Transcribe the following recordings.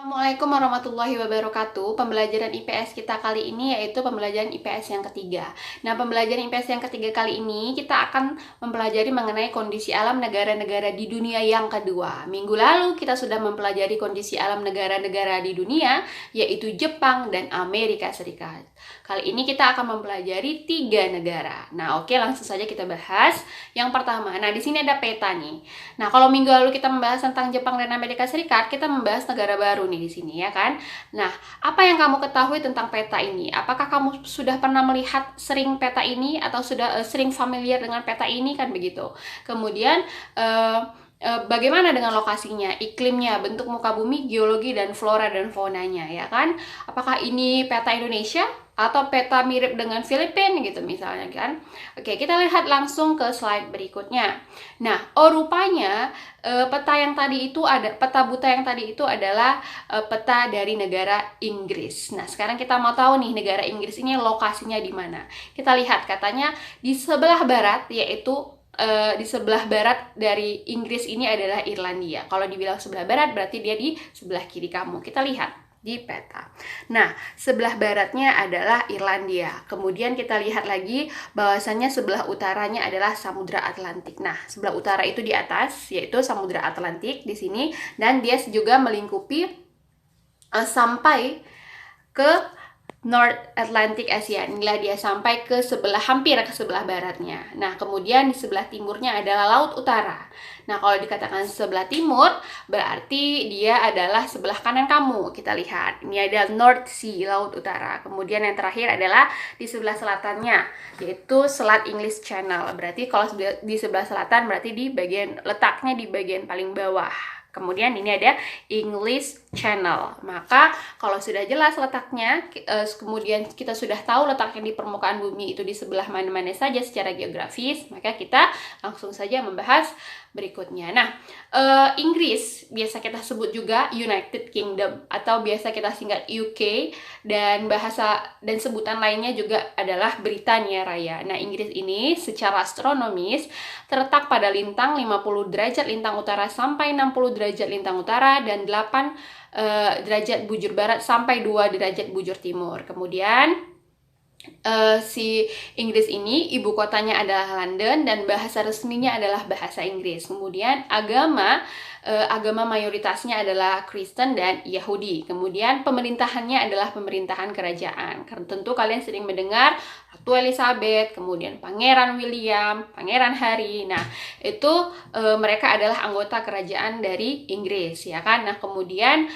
Assalamualaikum warahmatullahi wabarakatuh. Pembelajaran IPS kita kali ini yaitu pembelajaran IPS yang ketiga. Nah, pembelajaran IPS yang ketiga kali ini kita akan mempelajari mengenai kondisi alam negara-negara di dunia yang kedua. Minggu lalu kita sudah mempelajari kondisi alam negara-negara di dunia, yaitu Jepang dan Amerika Serikat. Kali ini kita akan mempelajari 3 negara. Nah, oke, langsung saja kita bahas. Yang pertama, nah di sini ada peta nih. Nah, kalau minggu lalu kita membahas tentang Jepang dan Amerika Serikat, kita membahas negara baru nih di sini ya kan. Nah, apa yang kamu ketahui tentang peta ini? Apakah kamu sudah pernah melihat sering peta ini atau sudah sering familiar dengan peta ini kan begitu. Kemudian bagaimana dengan lokasinya, iklimnya, bentuk muka bumi, geologi dan flora dan faunanya ya kan? Apakah ini peta Indonesia atau peta mirip dengan Filipina gitu misalnya kan? Oke, kita lihat langsung ke slide berikutnya. Nah, rupanya peta yang tadi itu ada peta buta yang tadi itu adalah peta dari negara Inggris. Nah, sekarang kita mau tahu nih negara Inggris ini lokasinya di mana. Kita lihat katanya di sebelah barat, yaitu di sebelah barat dari Inggris ini adalah Irlandia. Kalau dibilang sebelah barat berarti dia di sebelah kiri kamu. Kita lihat di peta. Nah, sebelah baratnya adalah Irlandia. Kemudian kita lihat lagi bahwasannya sebelah utaranya adalah Samudra Atlantik. Nah, sebelah utara itu di atas yaitu Samudra Atlantik di sini, dan dia juga melingkupi sampai ke North Atlantic Ocean. Inilah dia sampai ke sebelah, hampir ke sebelah baratnya. Nah, kemudian di sebelah timurnya adalah Laut Utara. Nah, kalau dikatakan sebelah timur, berarti dia adalah sebelah kanan kamu. Kita lihat, ini ada North Sea, Laut Utara. Kemudian yang terakhir adalah di sebelah selatannya, yaitu Selat English Channel. Berarti kalau di sebelah selatan, berarti letaknya di bagian paling bawah. Kemudian ini ada English Channel. Maka kalau sudah jelas letaknya, kemudian kita sudah tahu letaknya di permukaan bumi itu di sebelah mana-mana saja secara geografis, maka kita langsung saja membahas berikutnya. Nah, Inggris biasa kita sebut juga United Kingdom atau biasa kita singkat UK, dan bahasa dan sebutan lainnya juga adalah Britania Raya. Nah, Inggris ini secara astronomis terletak pada lintang 50 derajat lintang utara sampai 60 derajat lintang utara dan 8 derajat bujur barat sampai 2 derajat bujur timur. Kemudian si Inggris ini ibu kotanya adalah London dan bahasa resminya adalah bahasa Inggris. Kemudian agama mayoritasnya adalah Kristen dan Yahudi. Kemudian pemerintahannya adalah pemerintahan kerajaan. Karena tentu kalian sering mendengar Ratu Elizabeth, kemudian Pangeran William, Pangeran Harry. Nah, itu mereka adalah anggota kerajaan dari Inggris ya kan. Nah, kemudian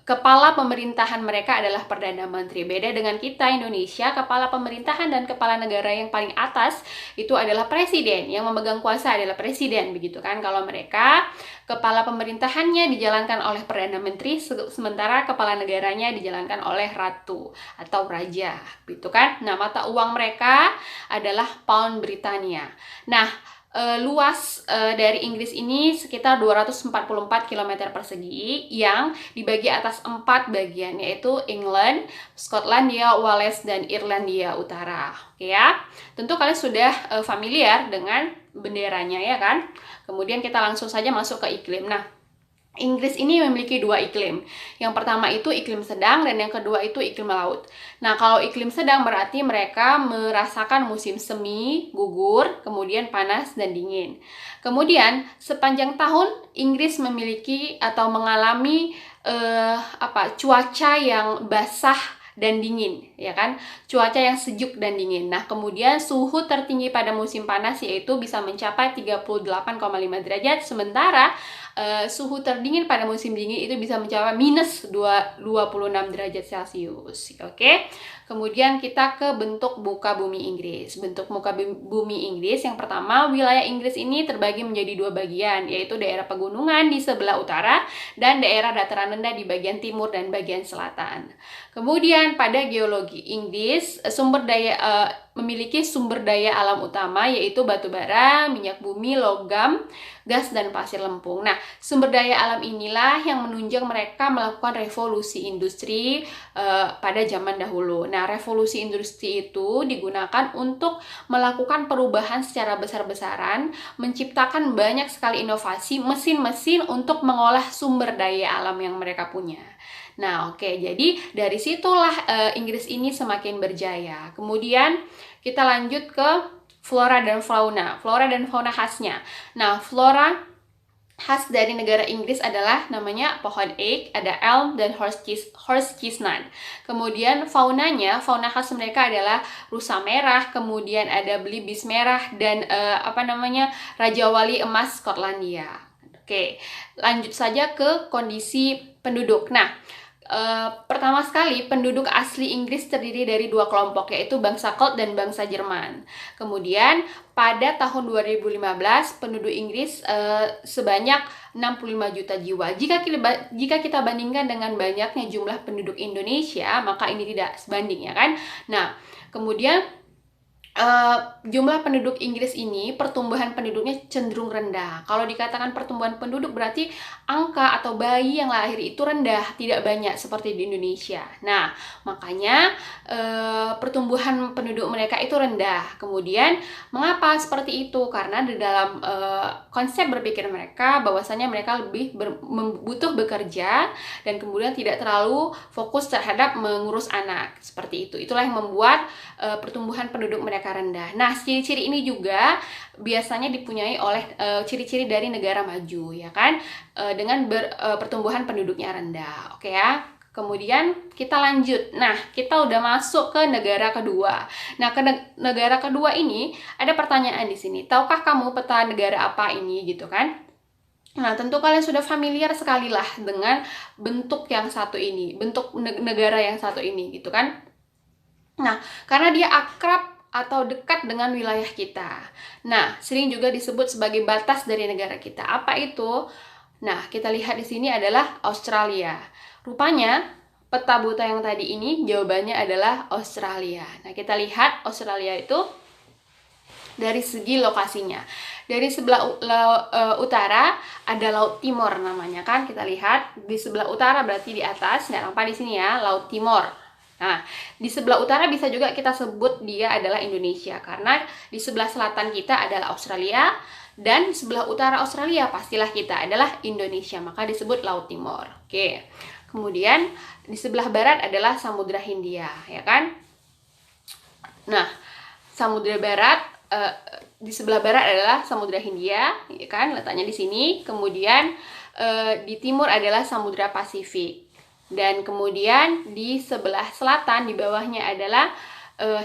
kepala pemerintahan mereka adalah Perdana Menteri. Beda dengan kita Indonesia, kepala pemerintahan dan kepala negara yang paling atas itu adalah presiden. Yang memegang kuasa adalah presiden, begitu kan. Kalau mereka, kepala pemerintahannya dijalankan oleh Perdana Menteri, sementara kepala negaranya dijalankan oleh ratu atau raja, gitu kan. Nah, mata uang mereka adalah pound Britania. Nah, luas dari Inggris ini sekitar 244 km persegi yang dibagi atas 4 bagian, yaitu England, Skotlandia, Wales, dan Irlandia Utara. Oke ya, tentu kalian sudah familiar dengan benderanya ya kan. Kemudian kita langsung saja masuk ke iklim. Nah, Inggris ini memiliki 2 iklim. Yang pertama itu iklim sedang dan yang kedua itu iklim laut. Nah, kalau iklim sedang berarti mereka merasakan musim semi, gugur, kemudian panas dan dingin. Kemudian sepanjang tahun Inggris memiliki atau mengalami cuaca yang basah dan dingin, ya kan? Cuaca yang sejuk dan dingin. Nah, kemudian suhu tertinggi pada musim panas yaitu bisa mencapai 38,5 derajat, sementara suhu terdingin pada musim dingin itu bisa mencapai minus 26 derajat Celcius. Oke. Kemudian kita ke bentuk muka bumi Inggris. Bentuk muka bumi Inggris yang pertama, wilayah Inggris ini terbagi menjadi 2 bagian, yaitu daerah pegunungan di sebelah utara dan daerah dataran rendah di bagian timur dan bagian selatan. Kemudian pada geologi Inggris, sumber daya memiliki sumber daya alam utama yaitu batu bara, minyak bumi, logam, gas, dan pasir lempung. Nah, sumber daya alam inilah yang menunjang mereka melakukan revolusi industri pada zaman dahulu. Nah, revolusi industri itu digunakan untuk melakukan perubahan secara besar-besaran, menciptakan banyak sekali inovasi mesin-mesin untuk mengolah sumber daya alam yang mereka punya. Nah, oke, jadi dari situlah Inggris ini semakin berjaya. Kemudian kita lanjut ke flora dan fauna. Flora dan fauna khasnya. Nah, flora khas dari negara Inggris adalah namanya pohon oak, ada elm dan horse chestnut. Kemudian fauna khas mereka adalah rusa merah, kemudian ada belibis merah dan Raja Wali emas Skotlandia. Oke, lanjut saja ke kondisi penduduk. Nah, pertama sekali, penduduk asli Inggris terdiri dari dua kelompok, yaitu bangsa Celt dan bangsa Jerman. Kemudian, pada tahun 2015, penduduk Inggris sebanyak 65 juta jiwa. Jika kita bandingkan dengan banyaknya jumlah penduduk Indonesia, maka ini tidak sebanding, ya kan? Nah, kemudian jumlah penduduk Inggris ini, pertumbuhan penduduknya cenderung rendah. Kalau dikatakan pertumbuhan penduduk berarti angka atau bayi yang lahir itu rendah, tidak banyak seperti di Indonesia. Nah, makanya pertumbuhan penduduk mereka itu rendah. Kemudian, mengapa seperti itu? Karena di dalam konsep berpikir mereka, bahwasanya mereka lebih butuh bekerja dan kemudian tidak terlalu fokus terhadap mengurus anak. Seperti itu. Itulah yang membuat pertumbuhan penduduk mereka rendah. Nah, ciri-ciri ini juga biasanya dipunyai oleh ciri-ciri dari negara maju, ya kan? Dengan pertumbuhan penduduknya rendah. Oke ya. Kemudian kita lanjut. Nah, kita udah masuk ke negara kedua. Nah, ke negara kedua ini ada pertanyaan di sini. Tahukah kamu peta negara apa ini gitu kan? Nah, tentu kalian sudah familiar sekali lah dengan bentuk yang satu ini, bentuk negara yang satu ini gitu kan? Nah, karena dia akrab atau dekat dengan wilayah kita. Nah, sering juga disebut sebagai batas dari negara kita. Apa itu? Nah, kita lihat di sini adalah Australia. Rupanya, peta buta yang tadi ini jawabannya adalah Australia. Nah, kita lihat Australia itu dari segi lokasinya. Dari sebelah utara ada Laut Timor namanya kan. Kita lihat di sebelah utara berarti di atas, nggak nampak di sini ya, Laut Timor. Nah, di sebelah utara bisa juga kita sebut dia adalah Indonesia, karena di sebelah selatan kita adalah Australia, dan di sebelah utara Australia pastilah kita adalah Indonesia, maka disebut Laut Timor. Oke. Kemudian di sebelah barat adalah Samudra Hindia, ya kan? Nah, Samudra Barat di sebelah barat adalah Samudra Hindia, ya kan? Letaknya di sini. Kemudian di timur adalah Samudra Pasifik. Dan kemudian di sebelah selatan di bawahnya adalah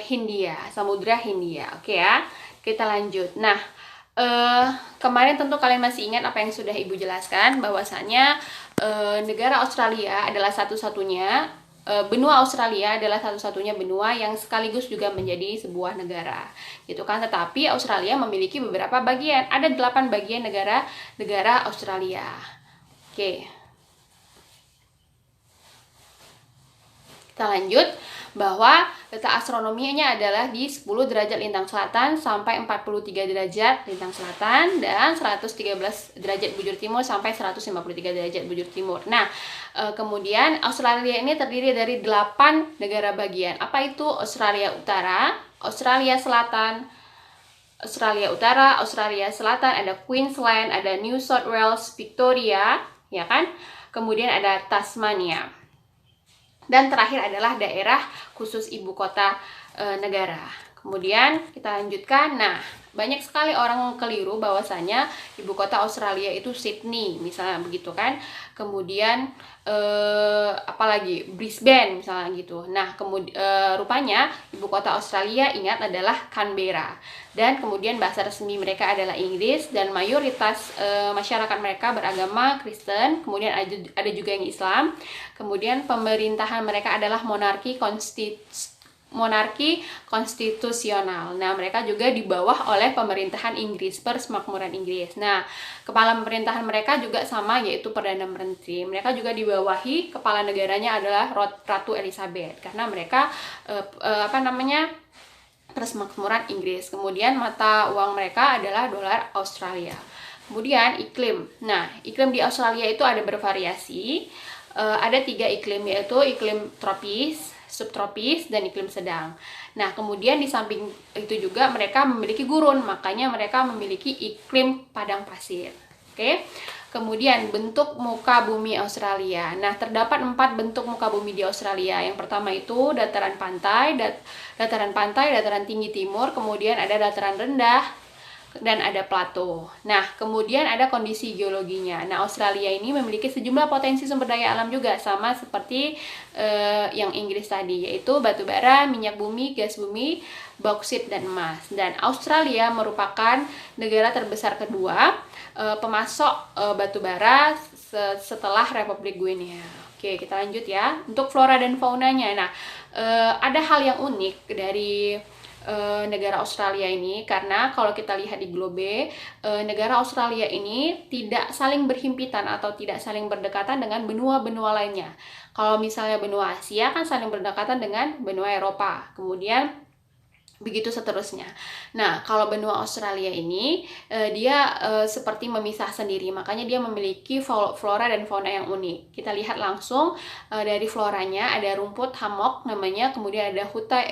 Hindia, Samudra Hindia. Oke ya, kita lanjut. Nah, kemarin tentu kalian masih ingat apa yang sudah Ibu jelaskan, bahwasanya negara Australia adalah satu-satunya, benua Australia adalah satu-satunya benua yang sekaligus juga menjadi sebuah negara, gitu kan? Tetapi Australia memiliki beberapa bagian, ada 8 bagian negara Australia. Oke. Kita lanjut, bahwa letak astronominya adalah di 10 derajat lintang selatan sampai 43 derajat lintang selatan dan 113 derajat bujur timur sampai 153 derajat bujur timur. Nah, kemudian Australia ini terdiri dari 8 negara bagian. Apa itu? Australia Utara, Australia Selatan, Australia Utara, Australia Selatan, ada Queensland, ada New South Wales, Victoria, ya kan? Kemudian ada Tasmania. Dan terakhir adalah daerah khusus ibu kota negara. Kemudian kita lanjutkan. Nah, banyak sekali orang keliru bahwasanya ibu kota Australia itu Sydney, misalnya begitu kan. Kemudian apalagi Brisbane misalnya gitu. Nah, rupanya ibu kota Australia ingat adalah Canberra. Dan kemudian bahasa resmi mereka adalah Inggris dan mayoritas masyarakat mereka beragama Kristen. Kemudian ada juga yang Islam. Kemudian pemerintahan mereka adalah monarki konstitusional. Nah, mereka juga di bawah oleh pemerintahan Inggris, Persemakmuran Inggris. Nah, kepala pemerintahan mereka juga sama, yaitu Perdana Menteri. Mereka juga dibawahi, kepala negaranya adalah Ratu Elizabeth, karena mereka persemakmuran Inggris. Kemudian mata uang mereka adalah dolar Australia. Kemudian iklim. Nah, iklim di Australia itu ada bervariasi. Ada 3 iklim, yaitu iklim tropis, subtropis, dan iklim sedang. Nah, kemudian di samping itu juga mereka memiliki gurun, makanya mereka memiliki iklim padang pasir. Oke. Kemudian bentuk muka bumi Australia. Nah, terdapat 4 bentuk muka bumi di Australia. Yang pertama itu dataran pantai, dataran tinggi timur, kemudian ada dataran rendah, dan ada plato. Nah, kemudian ada kondisi geologinya. Nah, Australia ini memiliki sejumlah potensi sumber daya alam juga, sama seperti yang Inggris tadi, yaitu batu bara, minyak bumi, gas bumi, bauksit, dan emas. Dan Australia merupakan negara terbesar kedua pemasok batu bara setelah Republik Guinea. Oke, kita lanjut ya. Untuk flora dan faunanya. Nah, ada hal yang unik dari negara Australia ini, karena kalau kita lihat di globe, negara Australia ini tidak saling berhimpitan atau tidak saling berdekatan dengan benua-benua lainnya. Kalau misalnya benua Asia kan saling berdekatan dengan benua Eropa, kemudian begitu seterusnya. Nah, kalau benua Australia ini dia seperti memisah sendiri, makanya dia memiliki flora dan fauna yang unik. Kita lihat langsung dari floranya, ada rumput hammock namanya, kemudian ada huta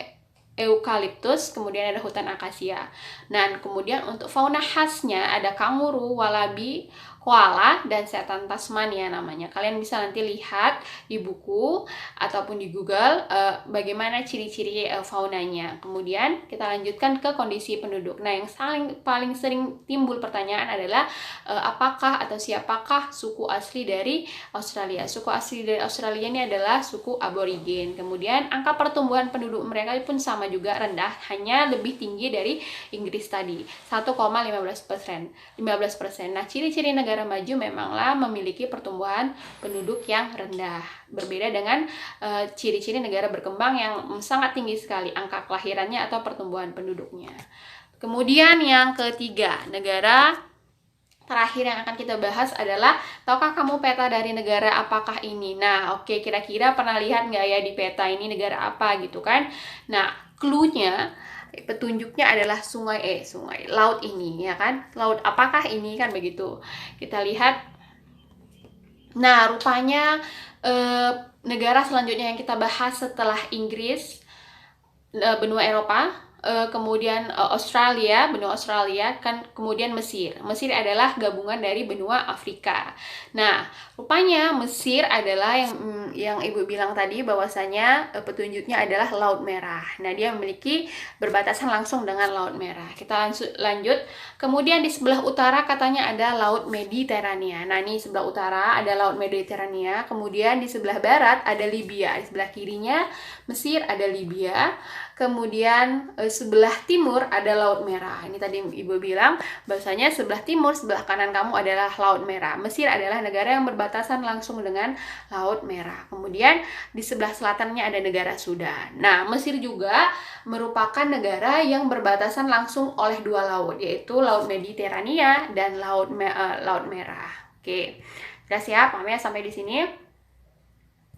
eukaliptus, kemudian ada hutan akasia. Nah, kemudian untuk fauna khasnya ada kanguru, walabi, koala, dan setan Tasmania namanya. Kalian bisa nanti lihat di buku ataupun di Google bagaimana ciri-ciri faunanya. Kemudian kita lanjutkan ke kondisi penduduk. Nah, yang paling sering timbul pertanyaan adalah apakah atau siapakah suku asli dari Australia. Suku asli dari Australia ini adalah suku Aborigin. Kemudian angka pertumbuhan penduduk mereka pun sama juga, rendah, hanya lebih tinggi dari Inggris tadi, 1,15%. Nah, ciri-ciri negara maju memanglah memiliki pertumbuhan penduduk yang rendah, berbeda dengan ciri-ciri negara berkembang yang sangat tinggi sekali angka kelahirannya atau pertumbuhan penduduknya. Kemudian yang ketiga, negara terakhir yang akan kita bahas adalah, tahukah kamu peta dari negara apakah ini? Nah, oke, kira-kira pernah lihat nggak ya di peta ini negara apa gitu kan? Nah, clue-nya, petunjuknya adalah sungai laut ini, ya kan? Laut apakah ini kan begitu. Kita lihat. Nah, rupanya negara selanjutnya yang kita bahas setelah Inggris, benua Eropa, kemudian benua Australia, kan, kemudian Mesir. Mesir adalah gabungan dari benua Afrika. Nah, rupanya Mesir adalah yang Ibu bilang tadi, bahwasanya petunjuknya adalah Laut Merah. Nah, dia memiliki berbatasan langsung dengan Laut Merah. Kita lanjut. Kemudian di sebelah utara katanya ada Laut Mediterania. Nah, ini sebelah utara ada Laut Mediterania. Kemudian di sebelah barat ada Libya. Di sebelah kirinya Mesir, ada Libya. Kemudian sebelah timur ada Laut Merah. Ini tadi Ibu bilang bahwasanya sebelah timur, sebelah kanan kamu adalah Laut Merah. Mesir adalah negara yang berbatasan langsung dengan Laut Merah. Kemudian di sebelah selatannya ada negara Sudan. Nah, Mesir juga merupakan negara yang berbatasan langsung oleh 2 laut, yaitu Laut Mediterania dan Laut Merah. Oke. Sudah siap? Paham ya sampai di sini?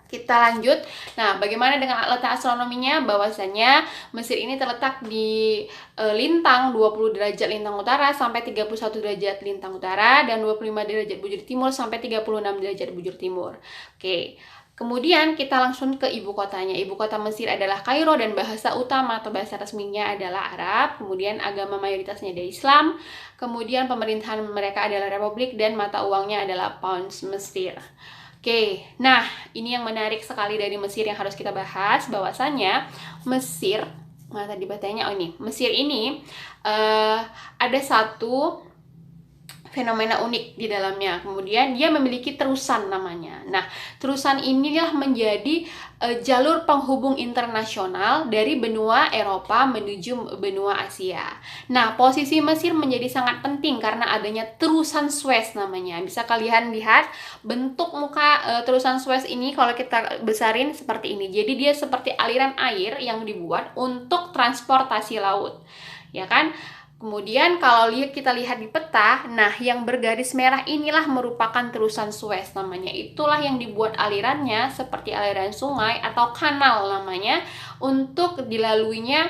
Kita lanjut. Nah, bagaimana dengan letak astronominya? Bahwasanya Mesir ini terletak di lintang 20 derajat lintang utara sampai 31 derajat lintang utara, dan 25 derajat bujur timur sampai 36 derajat bujur timur. Oke. Kemudian kita langsung ke ibu kotanya. Ibu kota Mesir adalah Kairo, dan bahasa utama atau bahasa resminya adalah Arab. Kemudian agama mayoritasnya adalah Islam. Kemudian pemerintahan mereka adalah republik, dan mata uangnya adalah pounds Mesir. Oke, nah ini yang menarik sekali dari Mesir yang harus kita bahas, bahwasannya Mesir, mana tadi batanya? Oh, ini Mesir ini ada satu fenomena unik di dalamnya. Kemudian dia memiliki terusan namanya. Nah, terusan inilah menjadi jalur penghubung internasional dari benua Eropa menuju benua Asia. Nah, posisi Mesir menjadi sangat penting karena adanya terusan Suez namanya. Bisa kalian lihat bentuk muka terusan Suez ini kalau kita besarin seperti ini. Jadi dia seperti aliran air yang dibuat untuk transportasi laut. Ya kan? Kemudian kalau kita lihat di peta, nah yang bergaris merah inilah merupakan terusan Suez namanya. Itulah yang dibuat alirannya seperti aliran sungai atau kanal namanya, untuk dilaluinya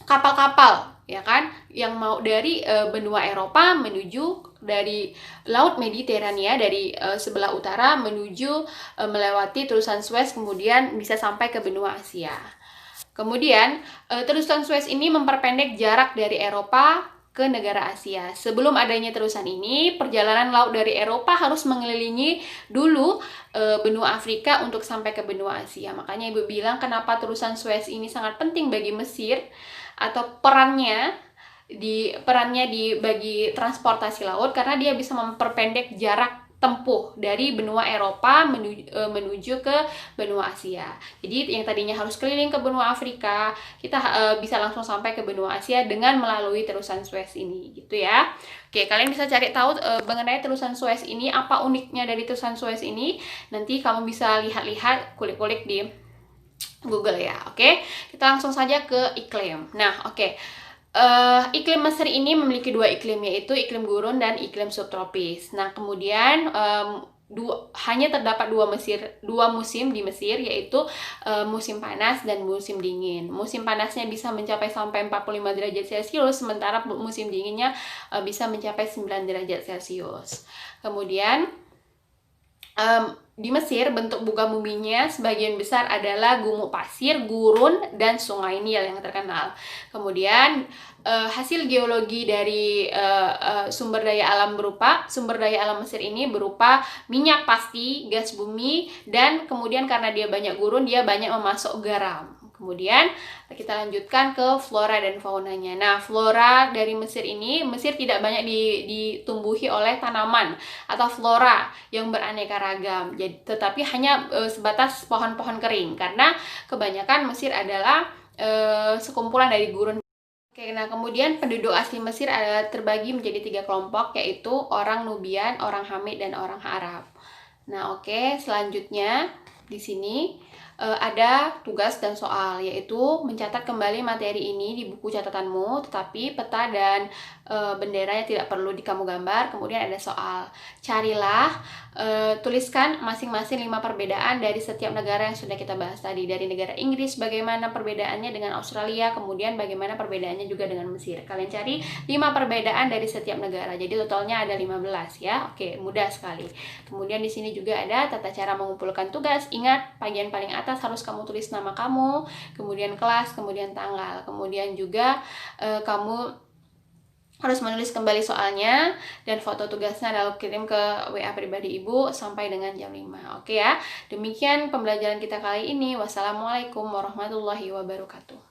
kapal-kapal, ya kan, yang mau dari benua Eropa menuju dari Laut Mediterania, dari sebelah utara menuju melewati terusan Suez, kemudian bisa sampai ke benua Asia. Kemudian terusan Suez ini memperpendek jarak dari Eropa ke negara Asia. Sebelum adanya terusan ini, perjalanan laut dari Eropa harus mengelilingi dulu benua Afrika untuk sampai ke benua Asia. Makanya Ibu bilang kenapa terusan Suez ini sangat penting bagi Mesir, atau perannya di bagi transportasi laut, karena dia bisa memperpendek jarak tempuh dari benua Eropa menuju ke benua Asia. Jadi yang tadinya harus keliling ke benua Afrika, kita bisa langsung sampai ke benua Asia dengan melalui terusan Suez ini, gitu ya. Oke, kalian bisa cari tahu mengenai terusan Suez ini, apa uniknya dari terusan Suez ini. Nanti kamu bisa lihat-lihat, kulik-kulik di Google ya. Oke, kita langsung saja ke iklim. Nah, oke. Iklim Mesir ini memiliki dua iklim, yaitu iklim gurun dan iklim subtropis. Nah, kemudian hanya terdapat dua musim di Mesir, yaitu musim panas dan musim dingin. Musim panasnya bisa mencapai sampai 45 derajat Celcius, sementara musim dinginnya bisa mencapai 9 derajat Celcius. Kemudian di Mesir, bentuk buka buminya sebagian besar adalah gumuk pasir, gurun, dan sungai Nil yang terkenal. Kemudian hasil geologi dari sumber daya alam Mesir ini berupa minyak pasti, gas bumi, dan kemudian karena dia banyak gurun, dia banyak memasok garam. Kemudian kita lanjutkan ke flora dan faunanya. Nah, flora dari Mesir ini, Mesir tidak banyak ditumbuhi oleh tanaman atau flora yang beraneka ragam. Tetapi hanya sebatas pohon-pohon kering, karena kebanyakan Mesir adalah sekumpulan dari gurun. Oke, nah kemudian penduduk asli Mesir adalah terbagi menjadi 3 kelompok, yaitu orang Nubian, orang Hamid, dan orang Arab. Nah, oke, selanjutnya di sini ada tugas dan soal, yaitu mencatat kembali materi ini di buku catatanmu, tetapi peta dan benderanya tidak perlu kamu gambar. Kemudian ada soal, carilah, tuliskan masing-masing 5 perbedaan dari setiap negara yang sudah kita bahas tadi. Dari negara Inggris, bagaimana perbedaannya dengan Australia, kemudian bagaimana perbedaannya juga dengan Mesir. Kalian cari 5 perbedaan dari setiap negara, jadi totalnya ada 15 ya. Oke, mudah sekali. Kemudian di sini juga ada tata cara mengumpulkan tugas. Ingat, bagian paling atas harus kamu tulis nama kamu, kemudian kelas, kemudian tanggal. Kemudian juga kamu harus menulis kembali soalnya dan foto tugasnya lalu kirim ke WA pribadi Ibu sampai dengan jam 5. Oke ya. Demikian pembelajaran kita kali ini. Wassalamualaikum warahmatullahi wabarakatuh.